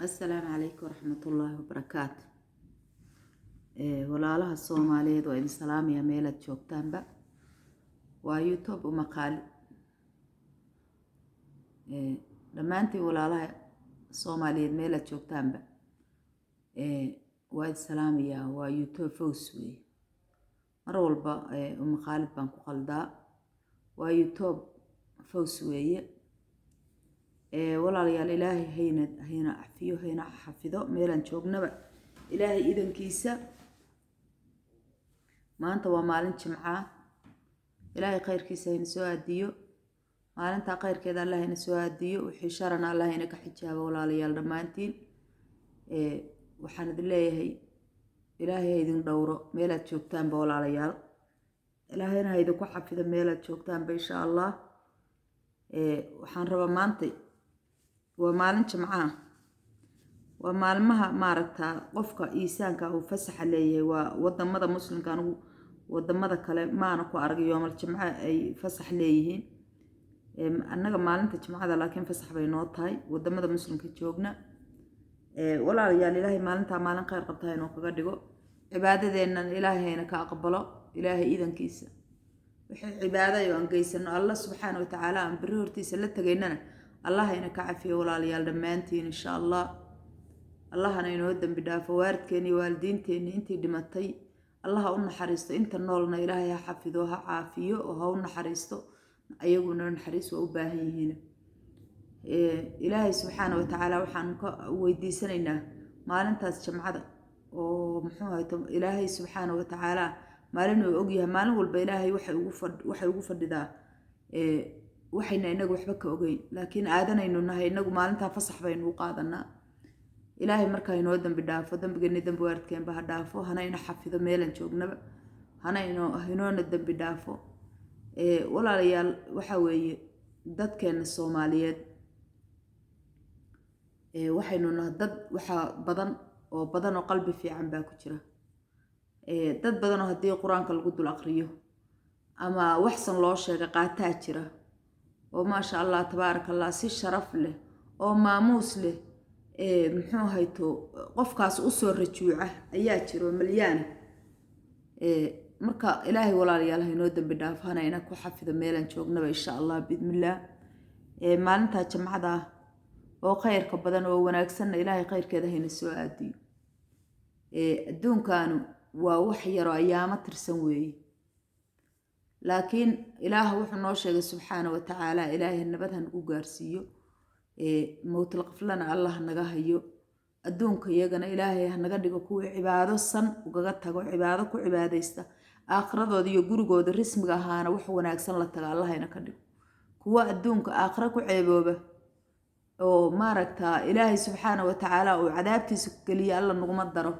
السلام عليكم ورحمة الله وبركاته. walaalaha Soomaaliyeed waa idin salaamaya meelaad joogtaanba. waa YouTube maqaal. dhammaantiin walaalaha Soomaaliyeed meelaad joogtaanba. waa idin salaamaya. waa YouTube Fows wey. mar walba maqaalid baan ku qaldaa. waa YouTube Fows weeye. walaalayaal ilaahay hayna cafiyo hayna xafido meelan joognaba ilaahay idankiisa. maanta waa maalin jimca. ilaahay khayrkiisa hayna soo aadiyo. maalinta khayrkeeda Allah hayna soo aadiyo. wixii sharana Allah hayna ka xijaabo walaalayaal dhammaantiin. waxaan idin leeyahay ilaahay idin dhowro meelaad joogtaanba walaalayaal. ilaahayna hayna ku xafido meelaad joogtaanba insha Allah. waxaan rabaa maanta waa maalin jimca. waa maalmaha maaragta qofka iisaanka uu fasaxa leeyahay. waa wadamada muslimka anigu wadamada kale maana ku arag yoomal jimca ay fasax leeyihiin. annaga maalinta jimcada laakiin fasax bay noo tahay wadamada muslimka joogna. walaalayaal ilaahay maalinta maalin khayr qabta inuu kaga dhigo. cibaadadeenna ilaahay hayna ka aqbalo ilaahay idankiisa. wixii cibaado ay aan geysano Allah subhanahu wa ta'ala aan bari hortiisa la tageynana Allah hayna ka cafiyo walaalayaal dhammaantiin insha Allah. Allah hana inoo dambi dhaafo waalidkeeni waalidiinteeni intii dhimatay Allah u naxariisto. inta noolna ilaahay ha xafido ha caafiyo oo ha u naxariisto. ayaguna naxariis waa u baahan yihiin. ilaahay subhanahu wa ta'ala waxaan ka weydiisanaynaa maalintaas jimcada oo muxuu ahayd ilaahay subhanahu wa ta'ala maalin uu og yahay maalin walba ilaahay waxay ugu fadhidaa waxayna inagu waxba ka ogeyn laakiin aadanaynu nahay inagu maalinta fasax baynu u qaadanaa. ilaahay markaa inoo dambi dhaafo dambigeena dambi waalidkeenba ha dhaafo hana ina xafido meelan joognaba hana inoona dambi dhaafo. walaalayaal waxa weeye dadkeena Soomaaliyeed waxaynu nahay dad waxa badan oo qalbi fiican baa ku jira. dad badan oo haddii quraanka lagu dul aqriyo ama waxsan loo sheega qaataa jira oo maasha Allah tabaarakallah si sharaf leh oo maamuus leh muxuu hayto qofkaas u soo rajuuca ayaa jiro milyaan. marka ilaahay walaalayaal inoo dambi dhaafo hana ina ku xafido meelan joognaba insha Allah bidmillah. maalinta jimcada oo khayrka badan oo wanaagsan ilaahay khayrkeeda hayna soo aadiyo. adduunkaanu waa wax yar oo ayaama tirsan weeye laakiin ilaahu wuxuu noo sheegay subhanahu wa ta'ala ilaahay nabad han ugu gaarsiiyo. mawtal qaflana Allah naga hayo. adduunka iyagana ilaahay ha naga dhigo kuwa cibaado san ugaga tago cibaado ku cibaadeysta. aakhiradooda iyo gurigooda rismiga ahaana wax wanaagsan la taga Allah hayna ka dhigo. kuwa adduunka aakhira ku ceebooba oo maaragta ilaahay subhanahu wa ta'ala oo cadaabtiisa ku galiya Allah naguma daro.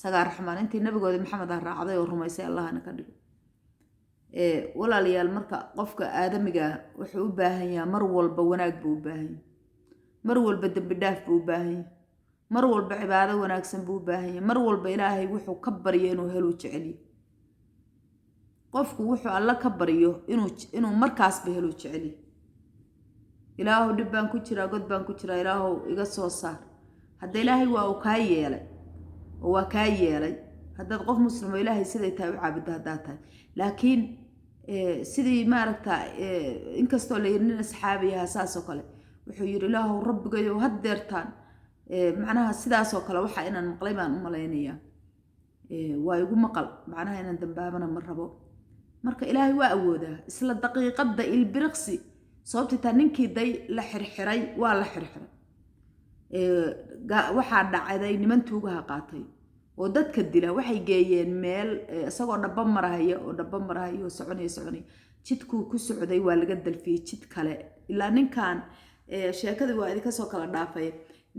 sagaa raxmaan intii nabigooda Maxamed ah raacday oo rumaysay Allah hana ka dhigo. walaalayaal marka qofka aadamiga wuxuu u baahan yahay mar walba wanaag buu u baahan yahay. mar walba dambi dhaaf buu u baahan yahay. mar walba cibaado wanaagsan buu u baahan yahay. mar walba ilaahay wuxuu ka baryo inuu helo jecel yahay. qofku wuxuu alla ka baryo inuu markaas ba helo jecel yahay. ilaahu dib baan ku jiraa god baan ku jiraa ilaahu iga soo saar. hadda ilaahay waa uu ka yeelay oo waa ka yeelay haddaad qof muslim oo ilaahay siday tahay u caabudo haddaad tahay. laakiin sidii maaragta inkastoo la yirnin asxaabiyaha saasoo kale wuxuu yiri ilaahu rabbigayo haddeertaan macnaha sidaasoo kale waxa inaan maqlay baan u malaynayaa. waa igu maqal macnaha inaan dambaabana ma rabo. marka ilaahay waa awoodaa isla daqiiqada ilbiriqsi sababta ninkii day la xirxiray waa la xirxiray. waxaa dhacday niman tuugaha qaatay oo dadka dila waxay geeyeen meel isagoo dhaba marahayo soconay jidku ku socday waa laga dalfiyay jid kale ilaa ninkan sheekadii waa idin ka soo kala dhaafay.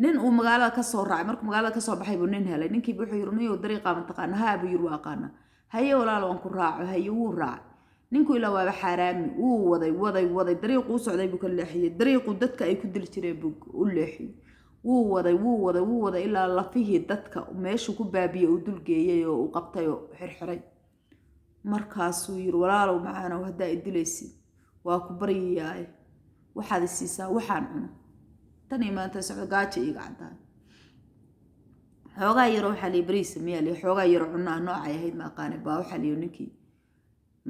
nin uu magaalada ka soo raacay markuu magaalada ka soo baxay buu nin helay. ninkii wuxuu yiri niyo dariiqa ma taqaan ha abu yiri waa qaana haye walaal waan ku raaco haye wuu raacay. ninku ilaa waa xaraami wuu waday dariiqu socday buu ka leexiyay. dariiqu dadka ay ku dil jireen buu u leexiyay. wuu waday ilaa lafihii dadka meeshu ku baabiye uu dul geeyay oo uu qabtay oo xirxiray. markaasuu yiri walaalow macaana hadda idilaysi waa ku baryayaa waxaad siisaa waxaan cuno. tani maanta socdo gaajo iga cadaan xoogaa yar waxa li bariis meel xoogaa yar cunaa nooc ay ahayd ma aqaan baa waxa li ninkii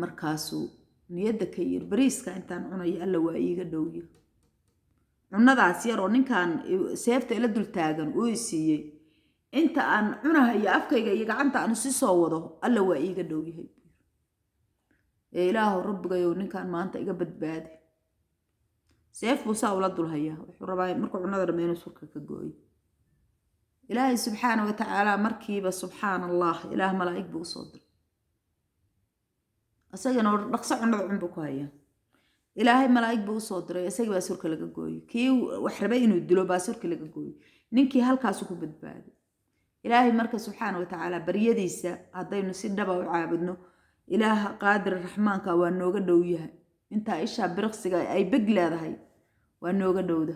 markaasuu niyada ka yir bariiska intaan cunay alla waa iiga dhowyo cunadaas yar oo ninkan seefta ila dul taagan uu siiyay inta aan cunahay afkayga iyo gacanta aan si soo wado alla waa iiga dhowyahay ilaahu rabbigayow ninkan maanta iga badbaadi seef buu saa ula dul hayaa wuxuu rabaa markuu cunada dhameeyo surka ka gooyo ilaahay subxaanahu wa tacaala markiiba subxaanallah ilaah malaa'ig buu soo diray asagana dhaqso cunada cunbu ku hayaa ilaahay malaa'ig buu soo diray asagii baa surka laga gooyo kii wax rabay inuu dilo baa surka laga gooyo ninkii halkaas ku badbaaday ilaahay marka subxaanahu wa tacaala baryadiisa haddaynu si dhaba u caabudno ilaaha qaadir raxmaanka waa nooga dhow yahay inta isha birqsiga ay big leedahay waa nooga dhowda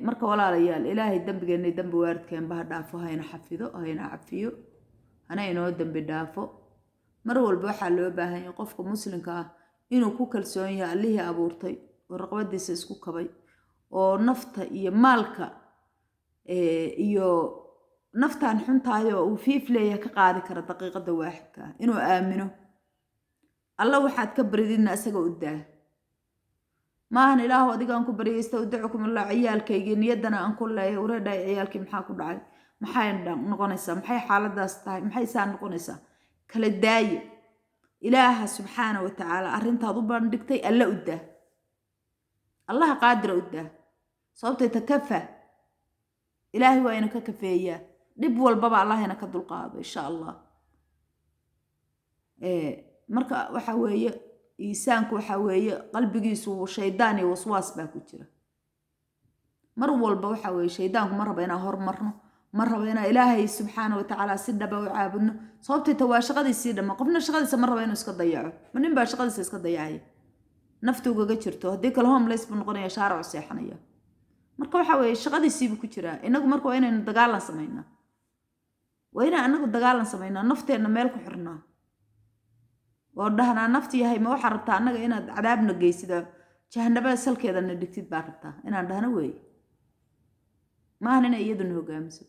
marka walaalayaal ilaahay dambigeena dambi waaridkeen baa dhaafo hayna xafido hayna cafiyo hana inoo dambi dhaafo mar walba waxa loo baahan yahay qofka muslimka ah inuu ku kalsoon yahay Allihii abuurtay oo raqbadiisa isku kabay oo nafta iyo maalka iyo naftaan xuntaayo uu fiifleeya ka qaadi kara daqiiqada waaxidka inuu aamino alla waxaad ka baridina asaga u daa maahan ilaahu adiga aan ku bariyaysto ducukum allah ciyaalkayga niyadana aan ku leeyahay ureeday ciyaalkii maxaa ku dhacay maxay noqonaysaa maxay xaaladaas tahay maxay saan noqonaysaa kala daaye ilaaha subxaanahu wa tacaala arrintaad u bandhigtay alla u daa allah qaadir u daa sababtay takafa ilaahi waa inuu ka kafeeyaa dib walbaba allah ina ka dulqaado insha Allah marka waxa weeye insaanku waxa weeye qalbigiisu shaydaan iyo waswaas baa ku jira mar walba waxa weeye shaydaanku mar raba inaan hormarno mar raba inaan ilaahay subxaanahu wa tacaala si dhaba u caabudno sababtay waa shaqadiisii dhama qofna shaqadiisa mar raba inuu iska dayaco ma nin baa shaqadiisa iska dayacay naftu uga jirto haddii kale homeless buu noqonaya shaaric seexanaya marka waxa weeye shaqadiisii buu ku jiraa inagu marka waa inaynu dagaalan sameynaa waa inaan anagu dagaalan sameynaa nafteena meel ku xirnaa oo dhahnaa nafti yahay ma waxa rabtaa anaga inaad cadaabna geysida jahannabada salkeedana dhigtid baa rabtaa inaan dhahna weey maahan inay iyaduna hogaamiso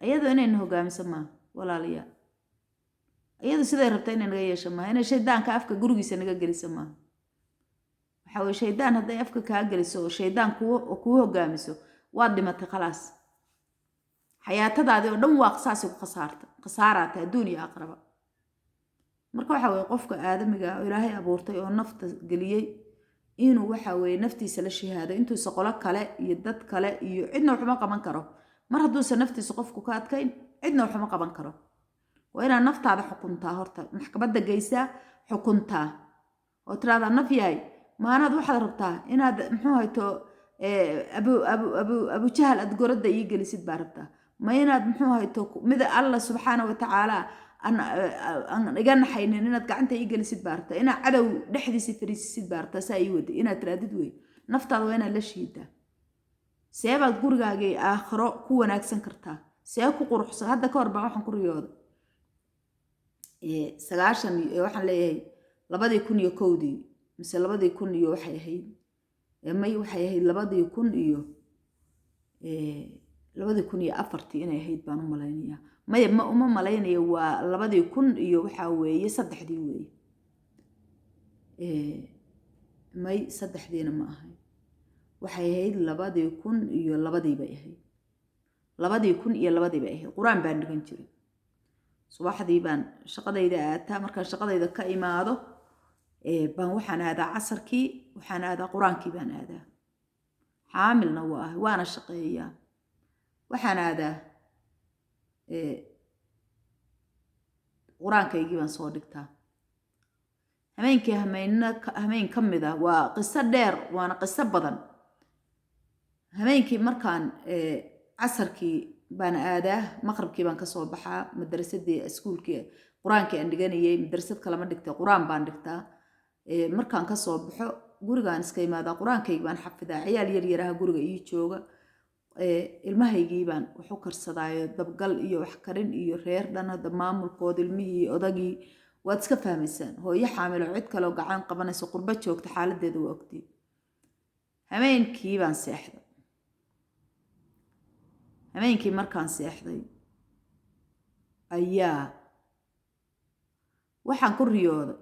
iyadu inayna hogaamiso ma walaalayaal iyadu siday rabtaa inay naga yeesho ma inay shaydaanka afka gurigiisa naga geliso ma waxa weeye shaydaan hadday afka kaa geliso oo shaydaan ku hogaamiso waa dhimatay khalaas xayaatadaadii oo dhan waa qasaasi ku khasaarata adduun iyo aakhiraba marka waxa weeye qofka aadamiga oo ilaahay abuurtay oo nafta geliyay inuu waxa weeye naftiisa la shahaado intuu qolo kale iyo dad kale iyo cidna wax ma qaban karo mar hadduu naftiisa qofku ka adkayn cidna wax ma qaban karo waa inaad naftaada xukuntaa horta maxkamadda geysaa xukuntaa oo tiraahdaa naf yahay maanaad waxaad rabtaa inaad muxuu hayto abu jahal aad goradda ii gelisid baa rabtaa ma inaad muxuu hayto mid alla subxaanahu wa tacaala aan iga naxaynin inaad gacanta ii gelisid baa rabtaa inaad cadow dhexdiisa fariisisid baa rabtaa saa ii wada inaad tiraadid wey naftaada waa inaad la shiidaa seebaad gurigaagii aakhiro ku wanaagsan kartaa see ku quruxsan hadda ka hor baa waxaan ku riyooda 9 waxaan leeyahay 2001 mise 2000 waxay ahayd may waxay ahayd 2004 inay ahayd baan u malaynayaa ma uma malaynayo waa 2000 waxa weeye 3 weeye may 3 ma ahay waxay ahayd 2002 bay ahayd 2002 bay ahayd quraan baan dhigan jiray subaxdii baan shaqadayda aataa markaan shaqadayda ka imaado baan waxaan aadaa casarkii waxaan aadaa quraankii baan aadaa xaamilna waana shaqeeyaa waxaan aadaa quraankaygii baan soo dhigtaa hameen ka mid ah waa qiso dheer waana qiso badan hameenkii markaan casarkii baan aadaa maqribkii baan kasoo baxaa madrasadii iskuulkii quraankii aan dhiganayay madrasad kale ma dhigtay quraan baan dhigtaa markaan kasoo baxo gurigaan iska imaadaa quraankayga baan xafidaa ciyaal yar ah guriga ii jooga ilmahaygii baan wax u karsadaayo dabgal iyo wax karin iyo reer dhan hadda maamulkooda ilmihii odagii waad iska fahmaysaan hooyo xaamilo cid kale oo gacan qabanayso qurba joogta xaaladeeda waa ogtay hameenkii baan seexday habeenkii markaan seexday ayaa waxaan ku riyooday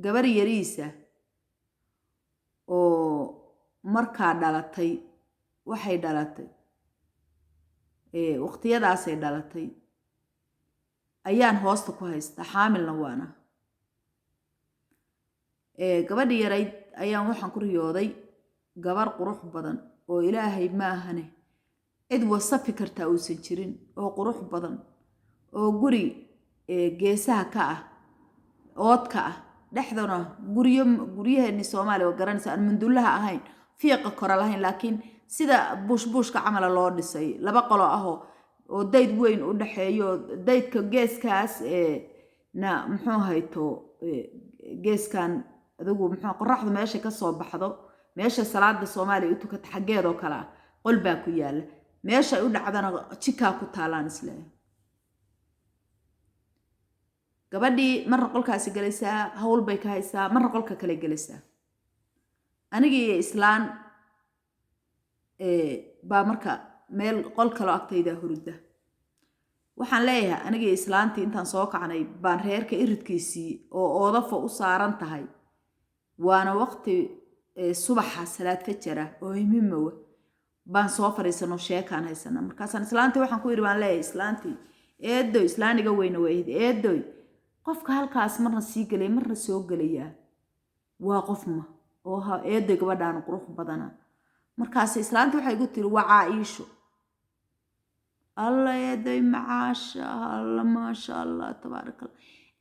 gabar yariisa oo markaa dhalatay waxay dhalatay waqtiyadaasay dhalatay ayaan hoosta ku haystaa xaamilna waana gabadhii yarayd ayaan waxaan ku riyooday gabar qurux badan oo ilaahay ma ahane cid wasafi kartaa uusan jirin oo qurux badan oo guri geesaha ka ah oodka ah dhexdana guryaheeni Soomaaliya oo garanaysa aan manduulaha ahayn fiiqa kora lahayn laakiin sida bushka camala loo dhisay laba qolo ah oo dayd weyn u dhaxeeyo daydka geeskaas na muxuu hayto geeskan adigu muxuu qorraxdu meesha ka soo baxdo meesha salaada Soomaaliya u tukata xageedo kala qol baa ku yaala meesha u dhacdana jika ku taalaan islee gabadhii marna qolkaasi galaysaa hawl bay ka haysaa marna qolka kale galaysaa anigii islaan baa marka meel qol kale agtayda hurda waxaan leeyahay anigii islaantii intaan soo kacnay baan reerka iridkiisii oo oodafo u saaran tahay waana waqti subaxa salaad fajr oo muhiim baan soo fariisano sheekan haysana markaasaan islaantii waxaan ku yiri baan leeyahay islaantii eedo islaaniga weyna weeyid eedo qofka halkaas marna sii galay marna soo galaya waa qofma oo ha eedo gabadhaan qurux badana markaas islaantii waxay igu tiri waa Caaisho الله يدي معاشا الله ما شاء الله تبارك الله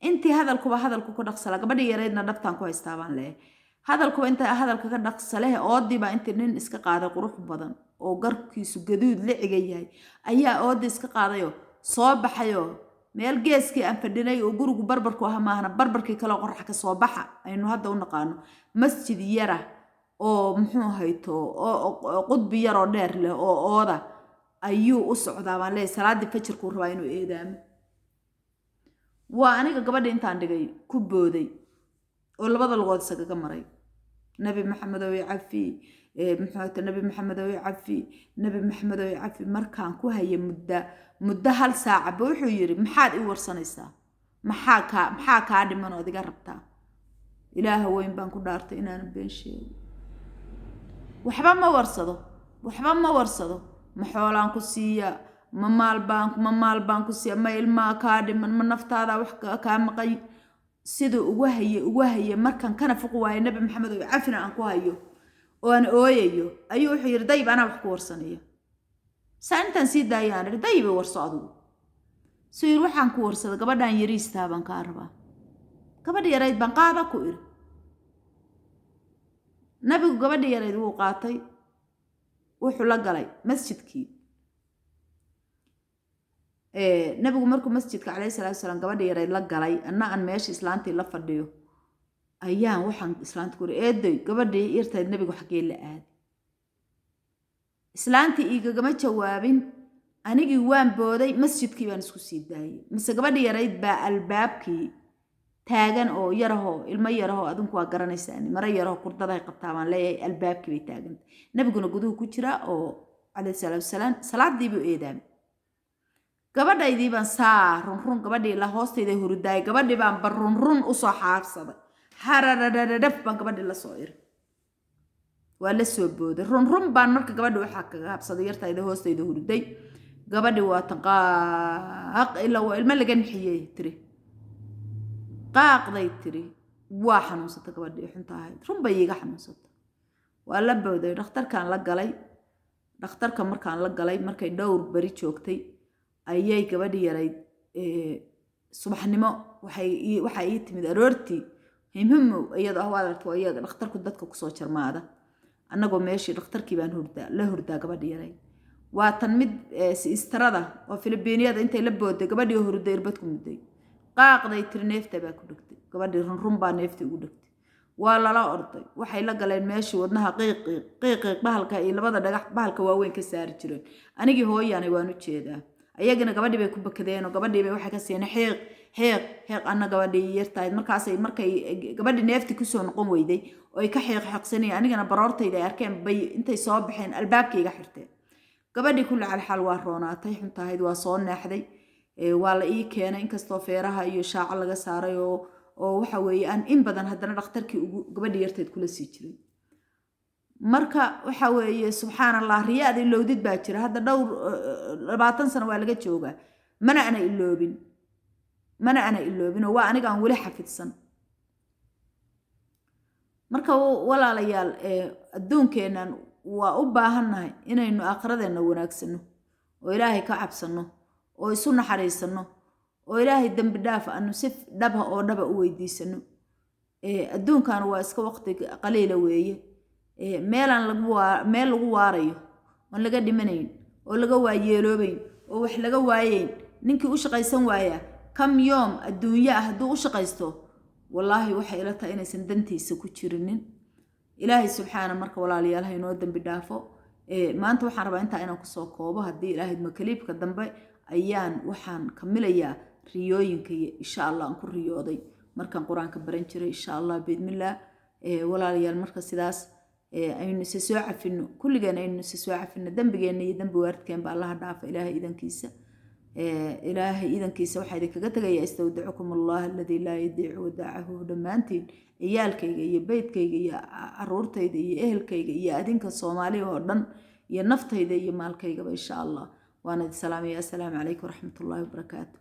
انتي hadalku ku dhaqsala gabadha yareedna dhabtaan ku haystaaban leey hadalku inta hadalka ka dhaqsale oodi ba inta nin iska qaaday qurux badan oo garkiisu gaduud liciga yahay ayaa oodi iska qaadayo soo baxayo meel geeskii aan fadhinay oo gurigu barbarku ah maahna barbarkii kala qorrax ka soo baxa aynu hadda u naqaano masjid yara oo muxuu hayto oo qudbi yar oo dheer leh oo ooda ayuu u socdaa baan leeyahay salaadii fajrku rabaa inuu eedaamo waa aniga gabadha intaan dhigay ku booday oo labada lugood isaga maray nabi maxamed oo cafi muxuu nabi maxamed oo cafi nabi maxamed oo cafi markaan ku hayay muddo hal saac buu wuxuu yiri maxaad i warsanaysaa maxaa ka dhiman oo adiga rabtaa ilaaha weyn baan ku dhaartay inaan been sheego waxba ma warsado maxoolaan ku siiya ma maal baan ku siiya ma ilma ka dhiman ma naftaada wax ka maqay sida ugu haye markan kana fuq waay nabi maxamed oo cafina aan ku hayo oo aan ooyayo ayuu wuxuu yiri dayb ana wax ku warsanayo saantan si daayaan dayb warso adigu soo waxaan ku warsada gabadhan yariista baan ka rabaa gabadha yareed baan qaada ku iri nabigu gabadha yareed uu qaatay wuxuu la galay masjidkii nabigu markuu masjidka Kaleey salaatu salaam gabadha yareed la galay anna aan meesha islaantii la fadhiyo ayaan waxaan islaantii ku eeday gabadhii irtayd nabigu xagee la aad islaantii igagama jawaabin anigii waan booday masjidkii baan isku sii daayay mise gabadha yareed baa albaabkii taagan oo yaraho ilmo yaraho adinku waa garanaysaan mara yaraho kurdada ay qabtaan leeyahay albaabkii bay taagan nabiguna guduhu ku jira oo Kaleey salaatu salaam salaadii buu eedaam gabadhaydii baan run gabadhii la hoosteeda hurdaay gabadhii baan run u soo xaabsaday hararararaf baan gabadhii la soo ir waa la soo booday run baan marka gabadhii waxa kaga habsaday yartayda hoosteeda hurday gabadhii waa taqaaq ila waa ilmo laga nixiyay tiri qaaqday tiri waa xanuunsata gabadhii xuntahay run bay iga xanuunsata waa la booday dhakhtarka markaan la galay markay dhowr bari joogtay ayay gabadhii yareed subaxnimo waxay ii timid aroortii himmo iyadoo ahwaadalto iyaga dhakhtarku dadka ku soo jarmaada annagoo meeshii dhakhtarkii baan la hurdaa gabadhii yareed waa tan mid istarada oo Filibiiniyada intay la booday gabadhii hurday irbad ku mudday qaaqday tiri neefta baa ku dhigtay gabadhii run baa neefta ugu dhigtay waa lala orday waxay la galeen meeshii wadnaha qiiq bahalka iyo labada dhagax bahalka waaweyn ka saari jireen anigii hooyaanay waan u jeedaa ayagana gabadhii bay ku bakadeen oo gabadhii bay waxa ka siiyeen xeeq anna gabadhii yartayd markay gabadhii neefti ku soo noqon weyday oo ay ka xeeqsanay anigana baroortayda ay arkeen bay intay soo baxeen albaabkayga xirteen gabadhii kulli cali xaal waa roonaatay xuntahayd waa soo neexday waa la ii keenay inkastoo feeraha iyo shaaco laga saaray oo waxa weeye aan in badan haddana dhakhtarkii gabadhii yarteed kula sii jiray marka waxa weeye subxaan allah riyaad ilowdid baa jira hadda dhowr 20 sano waa laga joogaa mana ana iloobin oo waa aniga aan wali xafidsan marka walaalayaal adduunkeenan waa u baahannahay inaynu aakhiradeena wanaagsano oo ilaahay ka cabsano oo isu naxariisano oo ilaahay dambi dhaaf aanu si dhaba oo dhaba u weydiisano adduunkan waa iska waqti qaliila weeye meel lagu waarayo oo laga dhimanayn oo laga waayeeloobayn oo wax laga waayeyn ninkii u shaqaysan waaya kam yoom adduunyo hadduu u shaqaysto wallaahi waxay ila tahay inaysan dantiisa ku jirinin ilaahay subxaana marka walaalayaal ha inoo dambi dhaafo maanta waxaan rabaa intaa inaan kusoo koobo haddii ilaahay makaliibka dambe ayaan waxaan kamilayaa riyooyinka insha allah aan ku riyooday markaan quraanka baran jiray insha allah biidmillah walaalayaal marka sidaas aynu isa soo cafino kulligeena aynu isa soo cafino dambigeena iyo dambi waaridkeen baa allaha dhaafa ilaahay idankiisa waxaa idinkaga tagayaa istawdacukum allah alladii laa yadiicu wadaacahu dhammaantiin ciyaalkayga iyo beydkayga iyo caruurtayda iyo ehelkayga iyo adinka soomaaliya oo dhan iyo naftayda iyo maalkaygaba insha allah waana idin salaamaya assalaamu calaykum waraxmatullaahi wabarakaatu